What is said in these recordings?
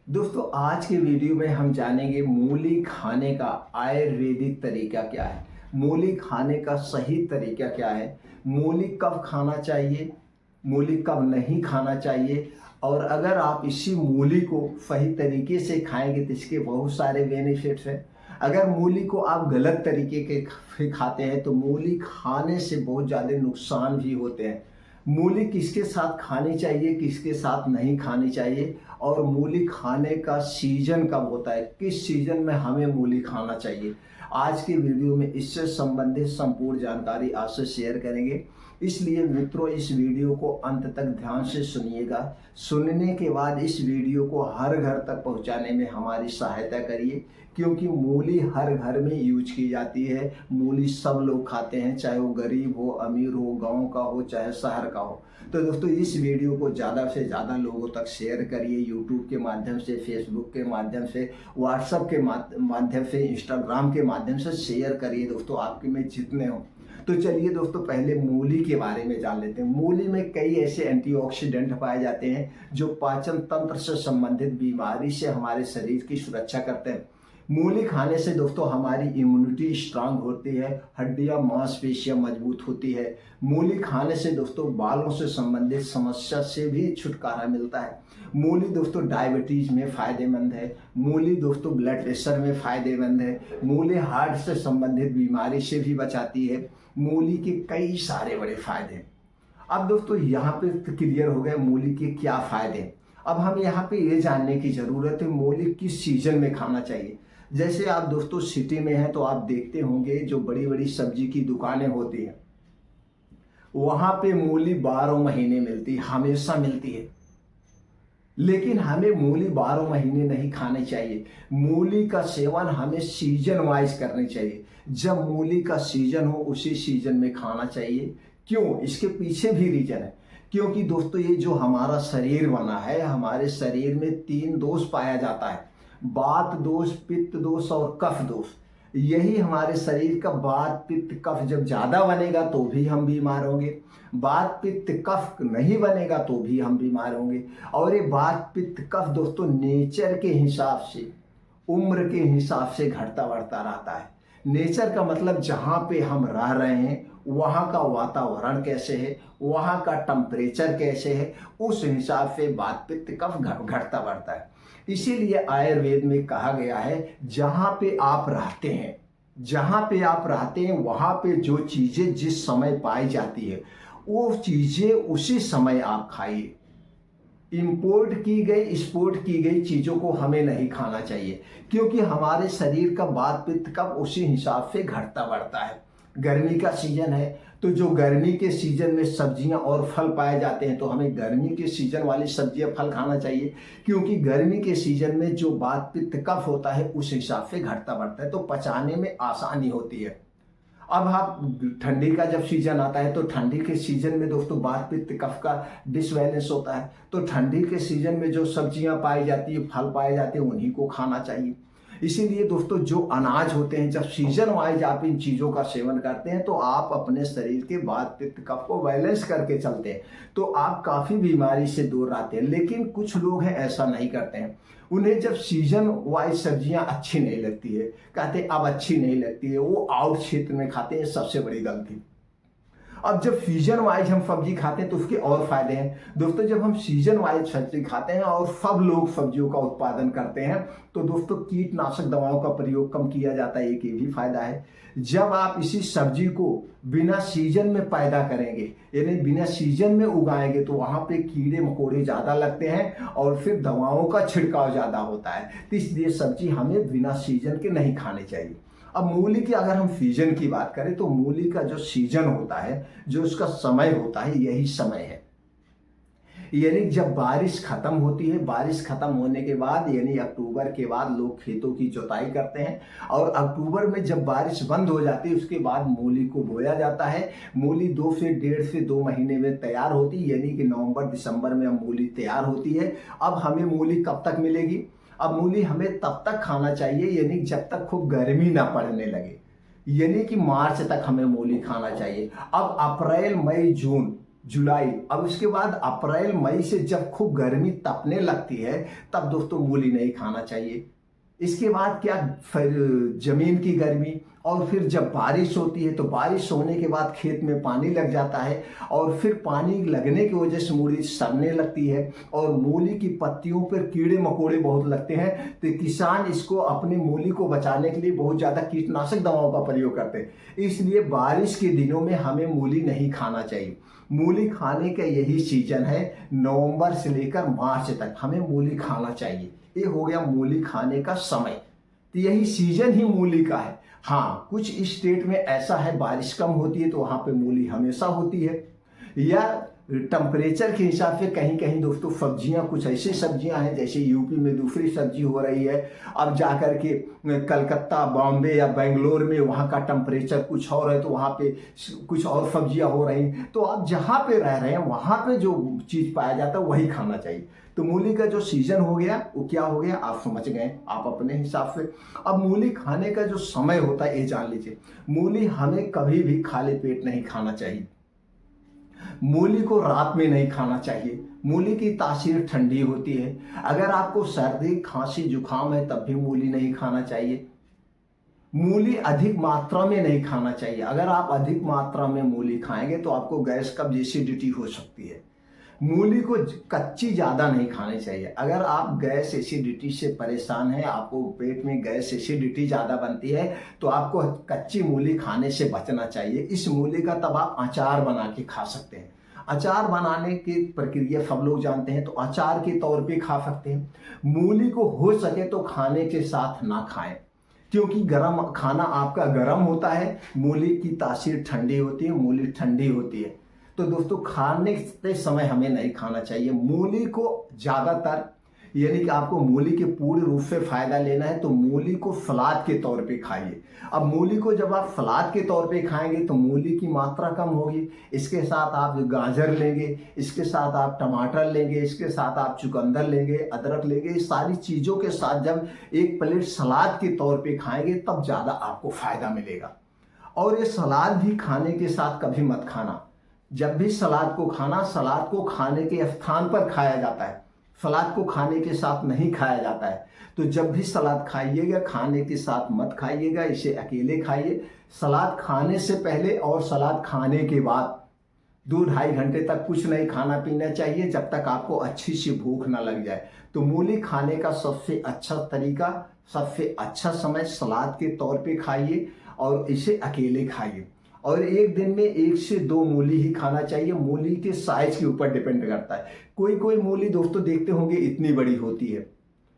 दोस्तों आज के वीडियो में हम जानेंगे मूली खाने का आयुर्वेदिक तरीका क्या है। मूली खाने का सही तरीका क्या है, मूली कब खाना चाहिए, मूली कब नहीं खाना चाहिए, और अगर आप इसी मूली को सही तरीके से खाएंगे तो इसके बहुत सारे बेनिफिट्स हैं। अगर मूली को आप गलत तरीके के खाते हैं तो मूली खाने से बहुत ज़्यादा नुकसान भी होते हैं। मूली किसके साथ खानी चाहिए, किसके साथ नहीं खानी चाहिए, और मूली खाने का सीजन कब होता है, किस सीजन में हमें मूली खाना चाहिए, आज के वीडियो में इससे संबंधित संपूर्ण जानकारी आपसे शेयर करेंगे। इसलिए मित्रों इस वीडियो को अंत तक ध्यान से सुनिएगा। सुनने के बाद इस वीडियो को हर घर तक पहुंचाने में हमारी सहायता करिए, क्योंकि मूली हर घर में यूज की जाती है। मूली सब लोग खाते हैं, चाहे वो गरीब हो, अमीर हो, गांव का हो, चाहे शहर का हो। तो दोस्तों इस वीडियो को ज़्यादा से ज़्यादा लोगों तक शेयर करिए, यूट्यूब के माध्यम से, फेसबुक के माध्यम से, व्हाट्सएप के माध्यम से, इंस्टाग्राम के माध्यम से शेयर करिए दोस्तों, आपके में जितने हो। तो चलिए दोस्तों पहले मूली के बारे में जान लेते हैं। मूली में कई ऐसे एंटीऑक्सीडेंट पाए जाते हैं जो पाचन तंत्र से संबंधित बीमारी से हमारे शरीर की सुरक्षा करते हैं। मूली खाने से दोस्तों हमारी इम्यूनिटी स्ट्रांग होती है, हड्डियां मांसपेशियां मजबूत होती है। मूली खाने से दोस्तों बालों से संबंधित समस्या से भी छुटकारा मिलता है। मूली दोस्तों डायबिटीज में फायदेमंद है। मूली दोस्तों ब्लड प्रेशर में फायदेमंद है। मूली हार्ट से संबंधित बीमारी से भी बचाती है। मूली के कई सारे बड़े फायदे। अब दोस्तों यहाँ पे क्लियर हो गए मूली के क्या फायदे। अब हम यहाँ पे ये जानने की जरूरत है मूली किस सीजन में खाना चाहिए। जैसे आप दोस्तों सिटी में हैं तो आप देखते होंगे जो बड़ी बड़ी सब्जी की दुकानें होती हैं वहां पे मूली 12 महीने मिलती है, हमेशा मिलती है। लेकिन हमें मूली 12 महीने नहीं खानी चाहिए। मूली का सेवन हमें सीजन वाइज करनी चाहिए। जब मूली का सीजन हो उसी सीजन में खाना चाहिए। क्यों, इसके पीछे भी रीजन है। क्योंकि दोस्तों ये जो हमारा शरीर बना है, हमारे शरीर में 3 दोष पाया जाता है, वात दोष, पित्त दोष और कफ दोष। यही हमारे शरीर का वात पित्त कफ जब ज्यादा बनेगा तो भी हम बीमार होंगे, वात पित्त कफ नहीं बनेगा तो भी हम बीमार होंगे। और ये वात पित्त कफ दोस्तों नेचर के हिसाब से, उम्र के हिसाब से घटता बढ़ता रहता है। नेचर का मतलब जहाँ पे हम रह रहे हैं वहाँ का वातावरण कैसे है, वहाँ का टेम्परेचर कैसे है, उस हिसाब से वात पित्त कफ घटता बढ़ता है। इसीलिए आयुर्वेद में कहा गया है जहाँ पे आप रहते हैं, जहाँ पे आप रहते हैं वहाँ पे जो चीज़ें जिस समय पाई जाती है वो चीज़ें उसी समय आप खाइए। इंपोर्ट की गई, एक्सपोर्ट की गई चीज़ों को हमें नहीं खाना चाहिए, क्योंकि हमारे शरीर का वात पित्त कफ उसी हिसाब से घटता बढ़ता है। गर्मी का सीजन है तो जो गर्मी के सीजन में सब्जियां और फल पाए जाते हैं तो हमें गर्मी के सीजन वाली सब्जियां फल खाना चाहिए, क्योंकि गर्मी के सीजन में जो वात पित्त कफ होता है उस हिसाब से घटता बढ़ता है, तो पचाने में आसानी होती है। अब आप ठंडी का जब सीजन आता है तो ठंडी के सीजन में दोस्तों वात पित्त कफ का डिसबैलेंस होता है, तो ठंडी के सीजन में जो सब्जियां पाई जाती है, फल पाए जाते हैं, उन्हीं को खाना चाहिए। इसीलिए दोस्तों जो अनाज होते हैं, जब सीजन वाइज आप इन चीज़ों का सेवन करते हैं तो आप अपने शरीर के वात पित्त कफ को बैलेंस करके चलते हैं, तो आप काफ़ी बीमारी से दूर रहते हैं। लेकिन कुछ लोग हैं ऐसा नहीं करते हैं। उन्हें जब सीजन वाइज सब्जियां अच्छी नहीं लगती है, कहते अब अच्छी नहीं लगती है, वो आउट क्षेत्र में खाते हैं, सबसे बड़ी गलती। अब जब सीजन वाइज हम सब्जी खाते हैं तो उसके और फायदे हैं दोस्तों। जब हम सीजन वाइज सब्जी खाते हैं और सब लोग सब्जियों का उत्पादन करते हैं तो दोस्तों कीटनाशक दवाओं का प्रयोग कम किया जाता है, एक ये भी फायदा है। जब आप इसी सब्जी को बिना सीजन में पैदा करेंगे, यानी बिना सीजन में उगाएंगे, तो वहां पे कीड़े मकोड़े ज्यादा लगते हैं और फिर दवाओं का छिड़काव ज्यादा होता है। तो इसलिए सब्जी हमें बिना सीजन के नहीं खानी चाहिए। अब मूली की अगर हम सीजन की बात करें तो मूली का जो सीजन होता है, जो उसका समय होता है, यही समय है। यानी जब बारिश खत्म होती है, बारिश खत्म होने के बाद यानी अक्टूबर के बाद लोग खेतों की जुताई करते हैं, और अक्टूबर में जब बारिश बंद हो जाती है उसके बाद मूली को बोया जाता है। मूली 2 से 1.5 से 2 महीने में तैयार होती है, यानी कि नवंबर दिसंबर में मूली तैयार होती है। अब हमें मूली कब तक मिलेगी? अब मूली हमें तब तक खाना चाहिए यानी जब तक खूब गर्मी ना पड़ने लगे, यानी कि मार्च तक हमें मूली खाना चाहिए। अब अप्रैल मई जून जुलाई, अब उसके बाद अप्रैल मई से जब खूब गर्मी तपने लगती है तब दोस्तों मूली नहीं खाना चाहिए। इसके बाद क्या, फिर जमीन की गर्मी, और फिर जब बारिश होती है तो बारिश होने के बाद खेत में पानी लग जाता है और फिर पानी लगने की वजह से मूली सड़ने लगती है और मूली की पत्तियों पर कीड़े मकोड़े बहुत लगते हैं। तो किसान इसको अपनी मूली को बचाने के लिए बहुत ज़्यादा कीटनाशक दवाओं का प्रयोग करते हैं। इसलिए बारिश के दिनों में हमें मूली नहीं खाना चाहिए। मूली खाने का यही सीजन है, नवंबर से लेकर मार्च तक हमें मूली खाना चाहिए। ये हो गया मूली खाने का समय, तो यही सीजन ही मूली का है। हाँ, कुछ स्टेट में ऐसा है बारिश कम होती है तो वहाँ पे मूली हमेशा होती है, या टेम्परेचर के हिसाब से कहीं कहीं दोस्तों सब्जियां, कुछ ऐसी सब्जियां हैं जैसे यूपी में दूसरी सब्जी हो रही है, अब जाकर के कलकत्ता, बॉम्बे या बेंगलोर में वहाँ का टेम्परेचर कुछ और है तो वहाँ पे कुछ और सब्जियां हो रही। तो आप जहाँ पे रह रहे हैं वहाँ पे जो चीज़ पाया जाता है वही खाना चाहिए। तो मूली का जो सीजन हो गया वो क्या हो गया आप समझ गए आप अपने हिसाब से। अब मूली खाने का जो समय होता है ये जान लीजिए। मूली हमें कभी भी खाली पेट नहीं खाना चाहिए। मूली को रात में नहीं खाना चाहिए। मूली की तासीर ठंडी होती है। अगर आपको सर्दी, खांसी, जुकाम है तब भी मूली नहीं खाना चाहिए। मूली अधिक मात्रा में नहीं खाना चाहिए। अगर आप अधिक मात्रा में मूली खाएंगे तो आपको गैस, कब्ज, एसिडिटी हो सकती है। मूली को कच्ची ज़्यादा नहीं खानी चाहिए। अगर आप गैस, एसिडिटी से परेशान हैं, आपको पेट में गैस, एसिडिटी ज़्यादा बनती है तो आपको कच्ची मूली खाने से बचना चाहिए। इस मूली का तब आप अचार बना के खा सकते हैं। अचार बनाने की प्रक्रिया सब लोग जानते हैं, तो अचार के तौर पे खा सकते हैं। मूली को हो सके तो खाने के साथ ना खाएं, क्योंकि गरम खाना आपका गर्म होता है। मूली की तासीर ठंडी होती है, मूली ठंडी होती है। तो दोस्तों खाने के समय हमें नहीं खाना चाहिए। मूली को ज़्यादातर, यानी कि आपको मूली के पूर्ण रूप से फ़ायदा लेना है तो मूली को सलाद के तौर पे खाइए। अब मूली को जब आप सलाद के तौर पे खाएंगे तो मूली की मात्रा कम होगी। इसके साथ आप गाजर लेंगे, इसके साथ आप टमाटर लेंगे, इसके साथ आप चुकंदर लेंगे, अदरक लेंगे। इस सारी चीज़ों के साथ जब एक प्लेट सलाद के तौर पे खाएंगे तब ज़्यादा आपको फ़ायदा मिलेगा। और ये सलाद भी खाने के साथ कभी मत खाना। जब भी सलाद को खाना, सलाद को खाने के स्थान पर खाया जाता है, सलाद को खाने के साथ नहीं खाया जाता है। तो जब भी सलाद खाइएगा खाने के साथ मत खाइएगा, इसे अकेले खाइए। सलाद खाने से पहले और सलाद खाने के बाद 2-2.5 घंटे तक कुछ नहीं खाना पीना चाहिए जब तक आपको अच्छी सी भूख ना लग जाए। तो मूली खाने का सबसे अच्छा तरीका, सबसे अच्छा समय सलाद के तौर पे खाइए और इसे अकेले खाइए। और एक दिन में 1 से 2 मूली ही खाना चाहिए। मूली के साइज के ऊपर डिपेंड करता है। कोई कोई मूली दोस्तों देखते होंगे इतनी बड़ी होती है,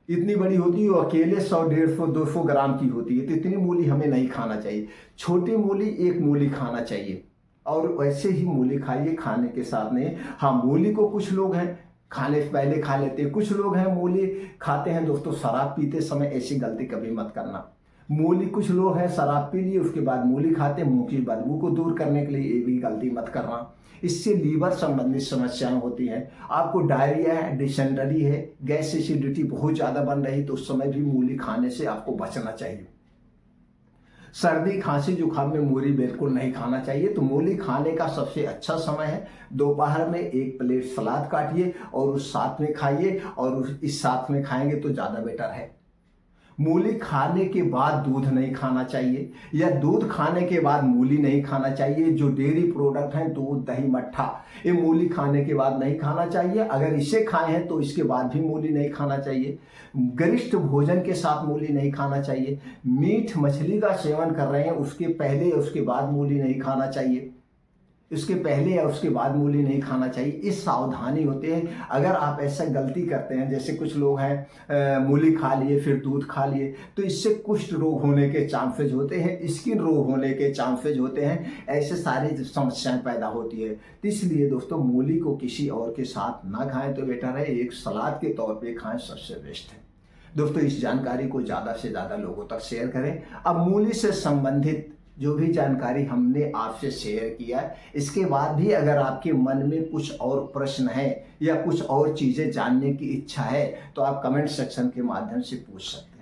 इतनी बड़ी होती है, वो अकेले 100, 150, 200 ग्राम की होती है। तो इतनी मूली हमें नहीं खाना चाहिए। छोटी मूली 1 मूली खाना चाहिए और वैसे ही मूली खाइए, खाने के साथ नहीं। हाँ, मूली को कुछ लोग हैं खाने से पहले खा लेते हैं, कुछ लोग हैं मूली खाते हैं दोस्तों शराब पीते समय। ऐसी गलती कभी मत करना। मूली, कुछ लोग हैं शराब पी लिए उसके बाद मूली खाते हैं मुंह की बदबू को दूर करने के लिए, ये भी गलती मत करना। इससे लीवर संबंधित समस्याएं होती हैं। आपको डायरिया है, डिसेंट्री है, गैस, एसिडिटी बहुत ज़्यादा बन रही तो उस समय भी मूली खाने से आपको बचना चाहिए। सर्दी, खांसी, जुकाम में मूली बिल्कुल नहीं खाना चाहिए। तो मूली खाने का सबसे अच्छा समय है दोपहर में 1 प्लेट सलाद काटिए और उस साथ में खाइए, और इस साथ में खाएंगे तो ज़्यादा बेटर है। मूली खाने के बाद दूध नहीं खाना चाहिए, या दूध खाने के बाद मूली नहीं खाना चाहिए। जो डेयरी प्रोडक्ट हैं, दूध, दही, मट्ठा, ये मूली खाने के बाद नहीं खाना चाहिए। अगर इसे खाए हैं तो इसके बाद भी मूली नहीं खाना चाहिए। गरिष्ठ भोजन के साथ मूली नहीं खाना चाहिए। मीट मछली का सेवन कर रहे हैं उसके पहले या उसके बाद मूली नहीं खाना चाहिए। इसके पहले या उसके बाद मूली नहीं खाना चाहिए। इस सावधानी होते हैं। अगर आप ऐसा गलती करते हैं, जैसे कुछ लोग हैं मूली खा लिए फिर दूध खा लिए, तो इससे कुष्ठ रोग होने के चांसेज होते हैं, स्किन रोग होने के चांसेज होते हैं, ऐसे सारी समस्याएं पैदा होती है। तो इसलिए दोस्तों मूली को किसी और के साथ ना खाएं तो बेटर है, एक सलाद के तौर पे खाएं, सबसे बेस्ट है। दोस्तों इस जानकारी को ज़्यादा से ज़्यादा लोगों तक शेयर करें। अब मूली से संबंधित जो भी जानकारी हमने आपसे शेयर किया है, इसके बाद भी अगर आपके मन में कुछ और प्रश्न है या कुछ और चीज़ें जानने की इच्छा है तो आप कमेंट सेक्शन के माध्यम से पूछ सकते हैं।